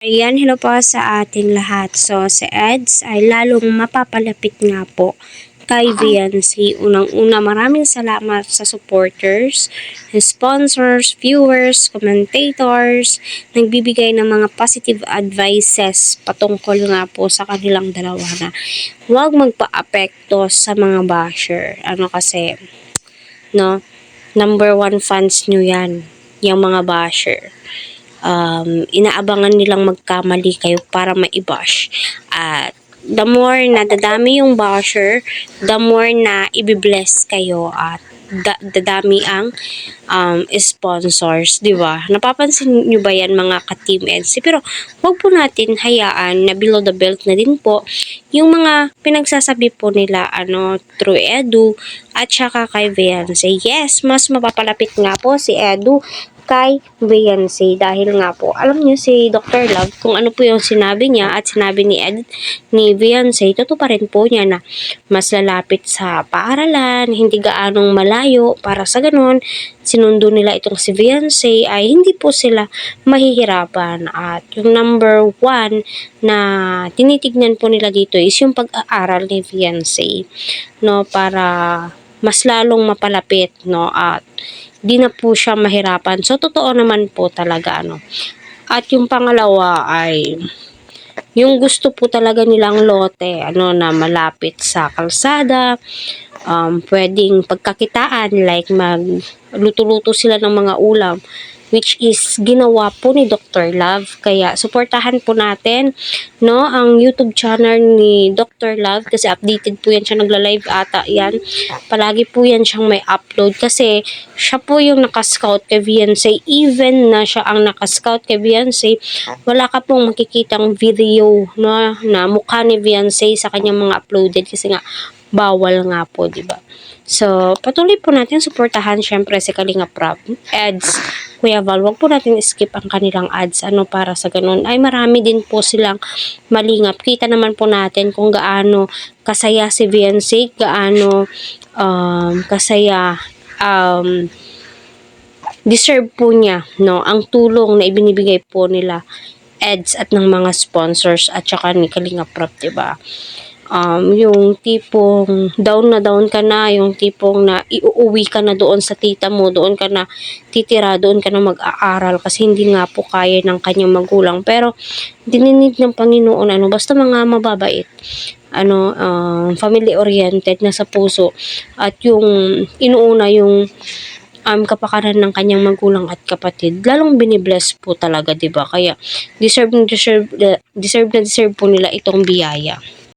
Ayan, hello po sa ating lahat. So, si Eds ay lalong mapapalapit nga po kay Viancy. Unang-una, maraming salamat sa supporters, sponsors, viewers, commentators, nagbibigay ng mga positive advices patungkol nga po sa kanilang dalawa na huwag magpa-apekto sa mga basher. Ano kasi, no? Number one fans nyo yan, yung mga basher. Inaabangan nilang magkamali kayo para maibash. At the more na dadami yung basher, the more na ibibless kayo at dadami ang sponsors, di ba? Napapansin nyo ba yan mga ka-Team NC? Pero wag po natin hayaan na below the belt na din po yung mga pinagsasabi po nila through Edu at saka kay Viancy. Yes, mas mapapalapit nga po si Edu kay Viancy dahil nga po alam niyo si Dr. Love kung ano po yung sinabi niya at sinabi ni Viancy, totoo pa rin po niya na mas lalapit sa paaralan, hindi gaanong malayo para sa ganun sinundo nila itong si Viancy ay hindi po sila mahihirapan. At yung number one na tinitignan po nila dito is yung pag-aaral ni Viancy, no, para mas lalong mapalapit, no, at di na po siya mahirapan. So, totoo naman po talaga, At yung pangalawa ay yung gusto po talaga nilang lote, na malapit sa kalsada, pwedeng pagkakitaan, like magluto-luto sila ng mga ulam, which is ginawa po ni Dr. Love. Kaya suportahan po natin, ang YouTube channel ni Dr. Love kasi updated po yan siya, nagla-live ata yan. Palagi po yan siyang may upload kasi siya po yung nakascout kay Viancy. Even na siya ang nakascout kay Viancy, wala ka pong makikitang video na mukha ni Viancy sa kanyang mga uploaded kasi nga bawal nga po, di ba? So, patuloy po natin suportahan syempre si Kalinga Prab, Eds, Kuya Val. Wag po natin skip ang kanilang ads, para sa ganun ay marami din po silang malingap. Kita naman po natin kung gaano kasaya si Viancy, gaano kasaya, deserve po niya, ang tulong na ibinibigay po nila Eds at ng mga sponsors at saka ni Kalinga Prab, diba? Yung tipong down na down ka na, yung tipong na iuuwi ka na doon sa tita mo, doon ka na titira, doon ka na mag-aaral kasi hindi nga po kaya ng kanyang magulang. Pero dininig ng Panginoon, basta mga mababait, family oriented na sa puso at yung inuuna yung kapakanan ng kanyang magulang at kapatid, lalong binibless po talaga, 'di ba? Kaya deserve na deserve po nila itong biyaya.